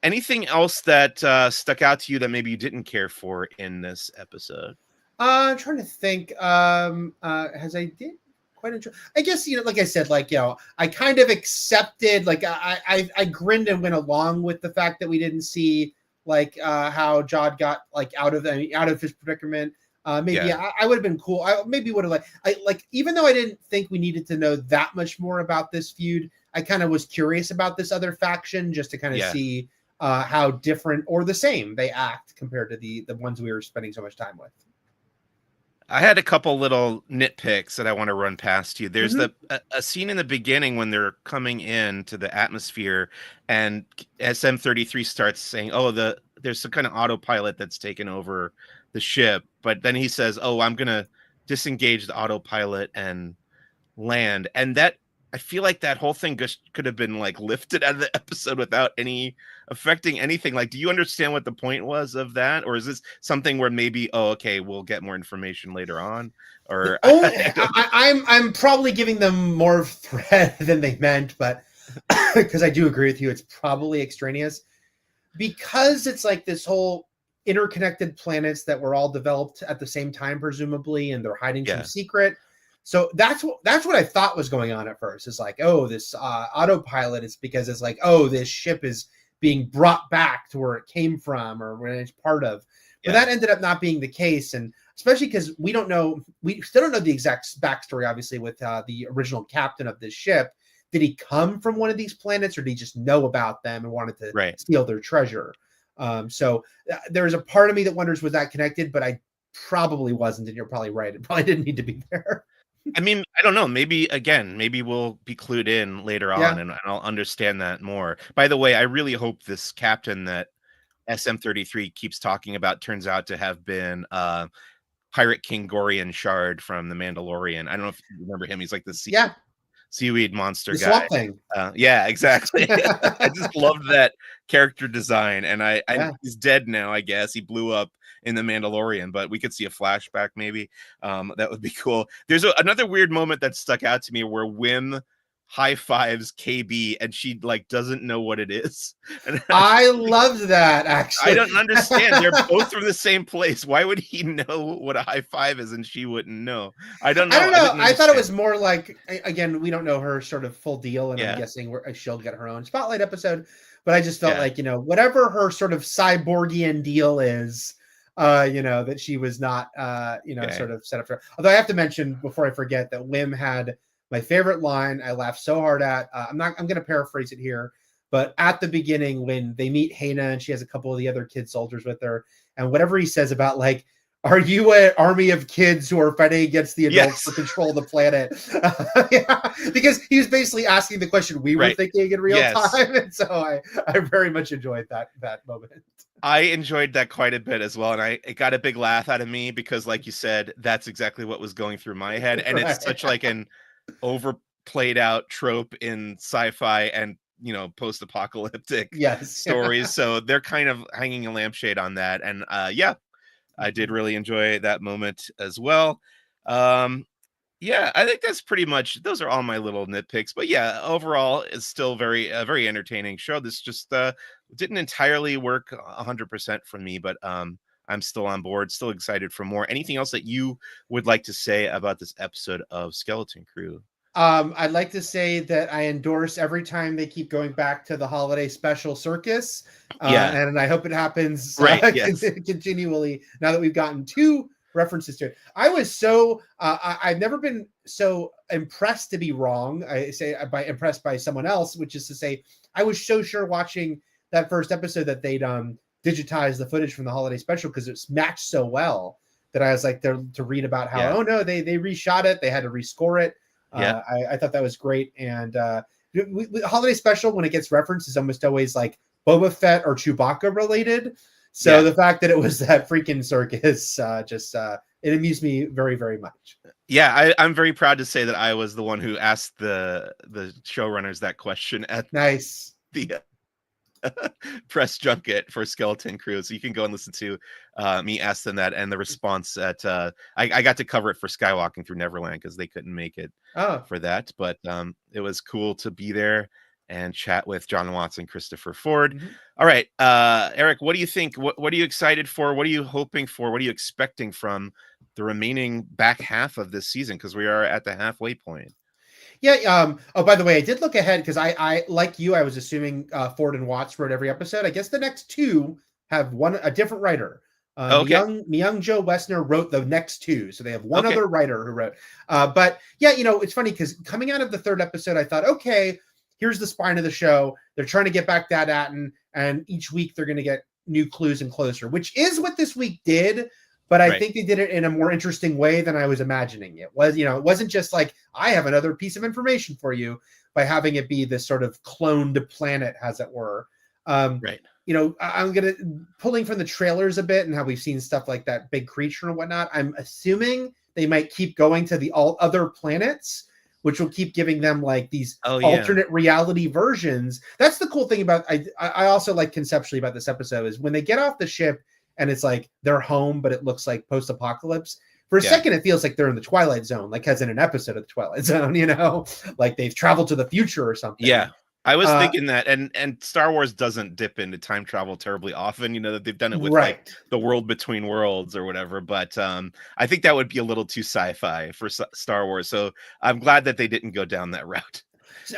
Anything else that stuck out to you that maybe you didn't care for in this episode? I'm trying to think. As I did quite enjoy, I guess, like I said, like, I kind of accepted, like, I grinned and went along with the fact that we didn't see like how Jod got like out of his predicament. Maybe I would have been cool. I maybe would have even though I didn't think we needed to know that much more about this feud, I kind of was curious about this other faction just to kind of see how different or the same they act compared to the ones we were spending so much time with. I had a couple little nitpicks that I want to run past you. There's a scene in the beginning when they're coming into the atmosphere, and SM-33 starts saying, "Oh, there's some kind of autopilot that's taken over the ship," but then he says, "Oh, I'm gonna disengage the autopilot and land," and that I feel like that whole thing just could have been like lifted out of the episode without any affecting anything. Like, do you understand what the point was of that, or is this something where maybe, oh, okay, we'll get more information later on? Or I'm probably giving them more thread than they meant, but because I do agree with you, it's probably extraneous because it's like this whole interconnected planets that were all developed at the same time, presumably, and they're hiding some secret. So that's what I thought was going on at first. It's like, oh, this autopilot is because it's like, oh, this ship is being brought back to where it came from or where it's part of. But that ended up not being the case. And especially because we still don't know the exact backstory, obviously, with the original captain of this ship. Did he come from one of these planets, or did he just know about them and wanted to steal their treasure? So there's a part of me that wonders, was that connected? But I probably wasn't, and you're probably right. It probably didn't need to be there. I mean, I don't know. Maybe we'll be clued in later on, and I'll understand that more. By the way, I really hope this captain that SM-33 keeps talking about turns out to have been Pirate King Gorian Shard from The Mandalorian. I don't know if you remember him. He's like the seaweed monster the guy. Swamp Thing. Yeah, exactly. I just loved that character design, and I he's dead now. I guess he blew up in The Mandalorian, but we could see a flashback maybe. That would be cool. There's another weird moment that stuck out to me where Wim high fives KB and she like doesn't know what it is. And I loved that, actually. I don't understand. They're both from the same place. Why would he know what a high five is and she wouldn't know? I don't know. I thought it was more like, again, we don't know her sort of full deal, and I'm guessing she'll get her own spotlight episode. But I just felt like, whatever her sort of cyborgian deal is, that she was not, sort of set up for. Although I have to mention before I forget that Wim had my favorite line. I laughed so hard at. I'm going to paraphrase it here, but at the beginning when they meet Hana and she has a couple of the other kid soldiers with her, and whatever he says about like, "Are you an army of kids who are fighting against the adults for control of the planet?" Because he was basically asking the question we were thinking in real time, and so I very much enjoyed that moment. I enjoyed that quite a bit as well, and it got a big laugh out of me because, like you said, that's exactly what was going through my head, and it's such like an overplayed out trope in sci-fi and post-apocalyptic stories. So they're kind of hanging a lampshade on that, and I did really enjoy that moment as well. I think that's pretty much, those are all my little nitpicks, but overall it's still a very entertaining show. This just didn't entirely work 100% for me, but I'm still on board, still excited for more. Anything else that you would like to say about this episode of Skeleton Crew? I'd like to say that I endorse every time they keep going back to the holiday special circus. And I hope it happens continually now that we've gotten 2 references to it. I was so I've never been so impressed to be wrong. I say impressed by someone else, which is to say I was so sure watching that first episode that they'd digitize the footage from the holiday special because it's matched so well that I was like there to read about how they reshot it, they had to rescore it. I thought that was great. And the holiday special, when it gets referenced, is almost always like Boba Fett or Chewbacca related. So the fact that it was that freaking circus it amused me very, very much. I'm very proud to say that I was the one who asked the showrunners that question at the press junket for Skeleton Crew, so you can go and listen to me ask them that, and the response at I got to cover it for Skywalking Through Neverland because they couldn't make it for that, but it was cool to be there and chat with John Watts and Christopher Ford. All right, Eric, what do you think? What are you excited for? What are you hoping for? What are you expecting from the remaining back half of this season, because we are at the halfway point? Oh, by the way, I did look ahead because I like you, I was assuming Ford and Watts wrote every episode. I guess the next 2 have a different writer. Myung Jo Westner wrote the next 2, so they have one other writer who wrote. But it's funny because coming out of the 3rd episode, I thought, okay, here's the spine of the show. They're trying to get back that Attin, and each week they're going to get new clues and closer, which is what this week did. But I think they did it in a more interesting way than I was imagining. It wasn't just like, I have another piece of information for you, by having it be this sort of cloned planet, as it were. I'm pulling from the trailers a bit and how we've seen stuff like that big creature and whatnot. I'm assuming they might keep going to the other planets, which will keep giving them like these alternate reality versions. That's the cool thing about, I also like conceptually about this episode, is when they get off the ship and it's like they're home, but it looks like post-apocalypse. For a second, it feels like they're in the Twilight Zone, like as in an episode of the Twilight Zone, like they've traveled to the future or something. Yeah. I was thinking that, and Star Wars doesn't dip into time travel terribly often, that they've done it with like the world between worlds or whatever. But I think that would be a little too sci-fi for Star Wars. So I'm glad that they didn't go down that route.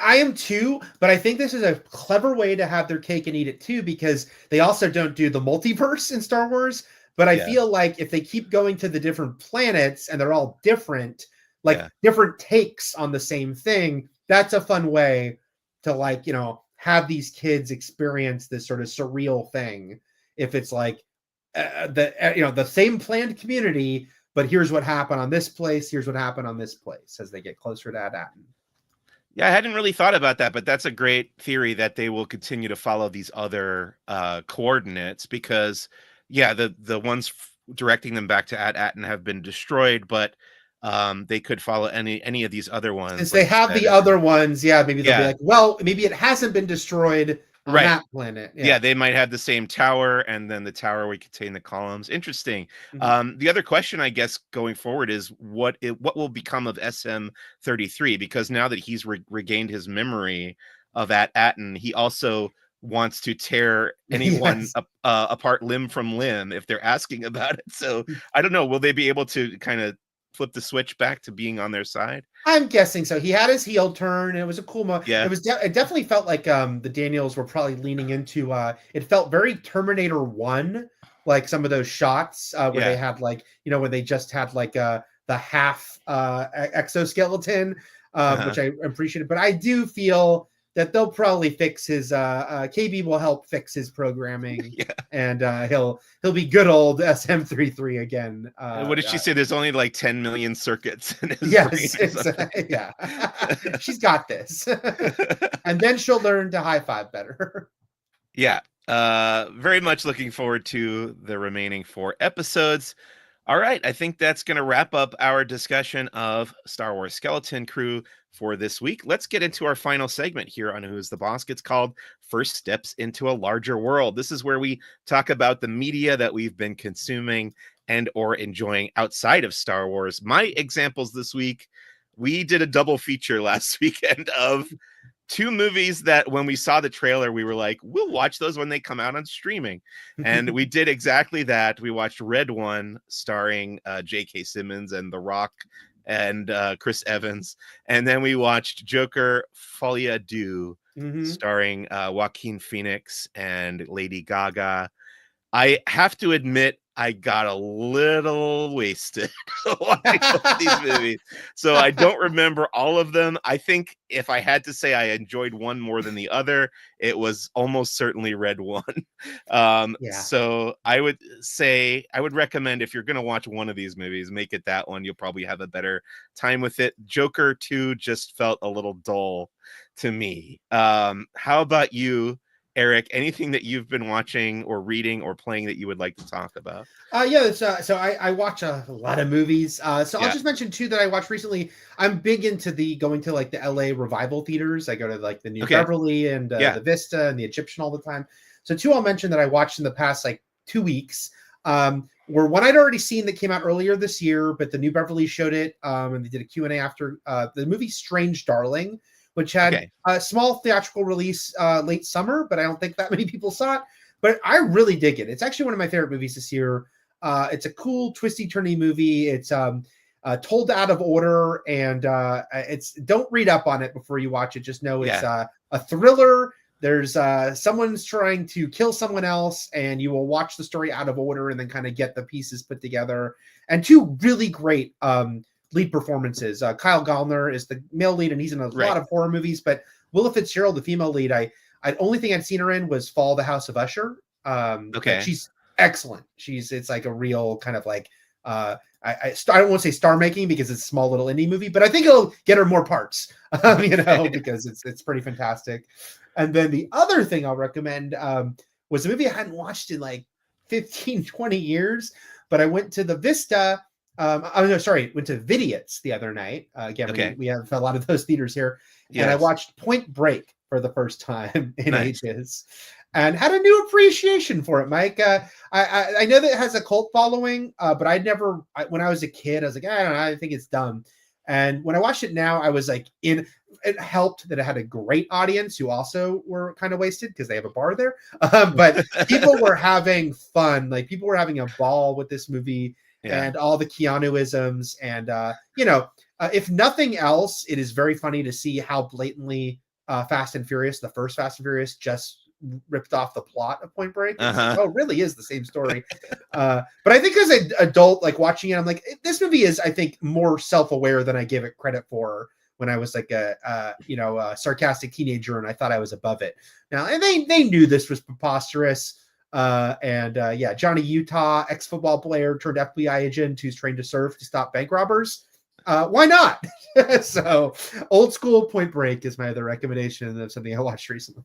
I am too, but I think this is a clever way to have their cake and eat it too, because they also don't do the multiverse in Star Wars. But I feel like if they keep going to the different planets and they're all different, like different takes on the same thing, that's a fun way to have these kids experience this sort of surreal thing. If it's like the same planned community, but here's what happened on this place, here's what happened on this place, as they get closer to Attin. Yeah, I hadn't really thought about that, but that's a great theory that they will continue to follow these other coordinates, because the ones directing them back to Attin have been destroyed, but they could follow any of these other ones. Since they have the other ones, maybe they'll be like, well, maybe it hasn't been destroyed on that planet. Yeah, they might have the same tower, and then the tower would contain the columns. Interesting. The other question, I guess, going forward is what will become of SM-33, because now that he's regained his memory of Attin, he also wants to tear anyone apart limb from limb if they're asking about it. So I don't know, will they be able to kind of flip the switch back to being on their side? I'm guessing so. He had his heel turn. It was a cool moment. Yeah, it definitely felt like the Daniels were probably leaning into. It felt very Terminator 1, like some of those shots where they had like where they just had like the half exoskeleton, which I appreciated. But I do feel that they'll probably fix his KB will help fix his programming, and he'll be good old SM-33 again. What did she say? There's only like 10 million circuits in his brain. She's got this. And then she'll learn to high five better. Very much looking forward to the remaining 4 episodes. All right, I think that's going to wrap up our discussion of Star Wars Skeleton Crew for this week. Let's get into our final segment here on Who's the Bossk. It's called First Steps into a Larger World. This is where we talk about the media that we've been consuming and or enjoying outside of Star Wars. My examples this week, we did a double feature last weekend of 2 movies that when we saw the trailer, we were like, we'll watch those when they come out on streaming. And we did exactly that. We watched Red One, starring J.K. Simmons and The Rock and Chris Evans. And then we watched Joker Folie à Deux, starring Joaquin Phoenix and Lady Gaga. I have to admit, I got a little wasted watching both these movies. So I don't remember all of them. I think if I had to say I enjoyed one more than the other, it was almost certainly Red One. So I would say, I would recommend if you're going to watch one of these movies, make it that one. You'll probably have a better time with it. Joker 2 just felt a little dull to me. How about you, Eric? Anything that you've been watching or reading or playing that you would like to talk about? So I watch a lot of movies. I'll just mention 2 that I watched recently. I'm big into going to like the LA revival theaters. I go to like the New Beverly and the Vista and the Egyptian all the time. So 2 I'll mention that I watched in the past like 2 weeks. Were one I'd already seen that came out earlier this year, but the New Beverly showed it, and they did a Q&A after the movie Strange Darling, which had a small theatrical release late summer, but I don't think that many people saw it. But I really dig it. It's actually one of my favorite movies this year. It's a cool, twisty-turny movie. It's told out of order, and don't read up on it before you watch it. Just know it's a thriller. There's someone's trying to kill someone else, and you will watch the story out of order and then kind of get the pieces put together. And 2 really great lead performances. Kyle Gallner is the male lead, and he's in a lot of horror movies, but Willa Fitzgerald, the female lead, I only thing I'd seen her in was Fall, the House of Usher. But she's excellent. It's like a real kind of like I don't want to say star making because it's a small little indie movie, but I think it'll get her more parts, because it's pretty fantastic. And then the other thing I'll recommend was a movie I hadn't watched in like 15, 20 years, but I went to the Vista. Went to Vidiots the other night. Again, we have a lot of those theaters here. Yes. And I watched Point Break for the first time in ages and had a new appreciation for it, Mike. I know that it has a cult following, but when I was a kid, I was like, I don't know, I think it's dumb. And when I watched it now, I was like, it helped that it had a great audience who also were kind of wasted because they have a bar there. But people were having fun. Like people were having a ball with this movie and all the Keanu-isms. And, if nothing else, it is very funny to see how blatantly Fast and Furious, the first Fast and Furious, just ripped off the plot of Point Break. Like, it really is the same story. But I think as an adult, like watching it, I'm like, this movie is, I think, more self-aware than I give it credit for when I was like a sarcastic teenager and I thought I was above it. Now, and they knew this was preposterous. Johnny Utah, ex-football player turned FBI agent who's trained to surf to stop bank robbers. Why not? So old school Point Break is my other recommendation of something I watched recently.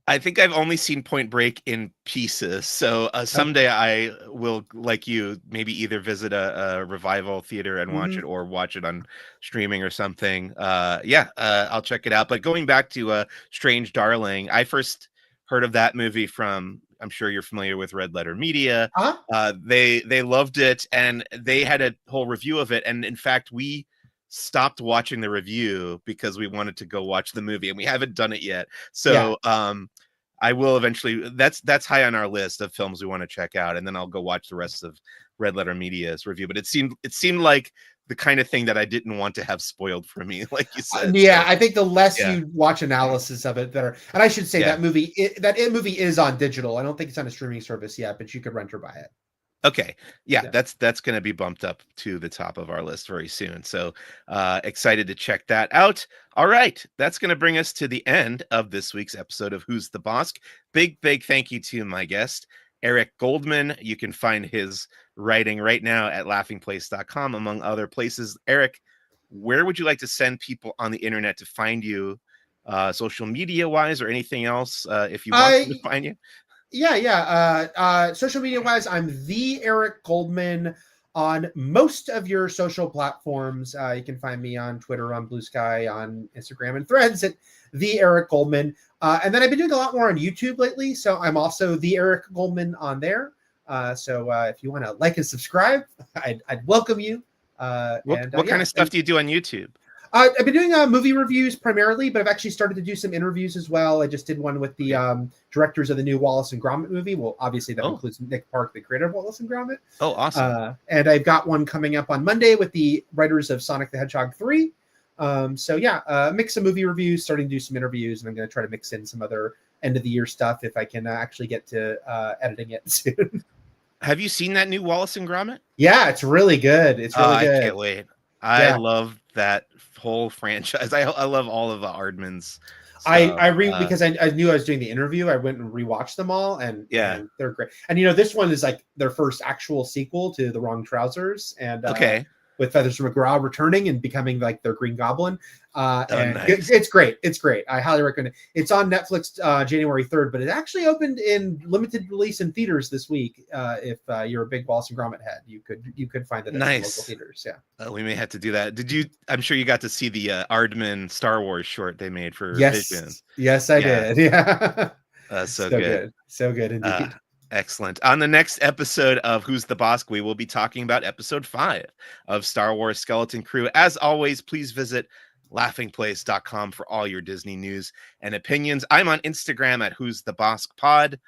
I think I've only seen Point Break in pieces. So someday I will, like you, maybe either visit a revival theater and watch it or watch it on streaming or something. I'll check it out. But going back to Strange Darling, I first heard of that movie from, I'm sure you're familiar with Red Letter Media. They loved it and they had a whole review of it. And in fact, we stopped watching the review because we wanted to go watch the movie and we haven't done it yet. So I will eventually, that's high on our list of films we want to check out. And then I'll go watch the rest of Red Letter Media's review. But it seemed like the kind of thing that I didn't want to have spoiled for me, like you said. I think the less you watch analysis of it, better. And I should say that movie is on digital. I don't think it's on a streaming service yet, but you could rent or buy it. Okay. Yeah. That's going to be bumped up to the top of our list very soon. So excited to check that out. All right. That's going to bring us to the end of this week's episode of Who's the Bossk. Big thank you to my guest, Eric Goldman. You can find his writing right now at laughingplace.com, among other places. Eric, where would you like to send people on the internet to find you, social media wise or anything else, if you want to find you? Social media wise, I'm the Eric Goldman on most of your social platforms. You can find me on Twitter, on Blue Sky, on Instagram, and Threads at the Eric Goldman. And then I've been doing a lot more on YouTube lately, so I'm also the Eric Goldman on there. So if you want to like and subscribe, I'd welcome you. What kind of stuff do you do on YouTube? I've been doing movie reviews primarily, but I've actually started to do some interviews as well. I just did one with the directors of the new Wallace and Gromit movie. Well, obviously that includes Nick Park, the creator of Wallace and Gromit. Oh, awesome. And I've got one coming up on Monday with the writers of Sonic the Hedgehog 3. Mix of movie reviews, starting to do some interviews, and I'm going to try to mix in some other end of the year stuff if I can actually get to editing it soon. Have you seen that new Wallace and Gromit? Yeah, it's really good. It's really good. I can't wait. I love that whole franchise. I love all of Aardman's stuff. Because I knew I was doing the interview. I went and rewatched them all, and they're great. And this one is like their first actual sequel to The Wrong Trousers, and with Feathers from McGraw returning and becoming like their Green Goblin. Nice. It's great. It's great. I highly recommend it. It's on Netflix January 3rd, but it actually opened in limited release in theaters this week. If you're a big Wallace and Gromit head, you could find it at local theaters. Yeah. We may have to do that. I'm sure you got to see the Aardman Star Wars short they made for Vision. Yes, I did. Yeah. So good. So good indeed. Excellent. On the next episode of Who's the Bossk, we will be talking about episode 5 of Star Wars Skeleton Crew. As always, please visit laughingplace.com for all your Disney news and opinions. I'm on Instagram at Who's the Bossk Pod.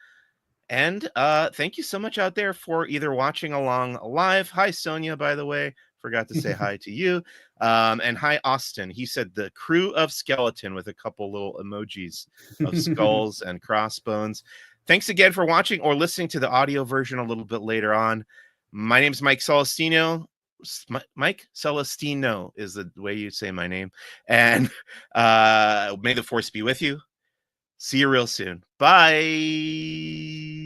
And thank you so much out there for either watching along live. Hi, Sonia, by the way. Forgot to say hi to you. And hi, Austin. He said the crew of skeleton with a couple little emojis of skulls and crossbones. Thanks again for watching or listening to the audio version a little bit later on. My name is Mike Celestino. Mike Celestino is the way you say my name. And may the force be with you. See you real soon. Bye.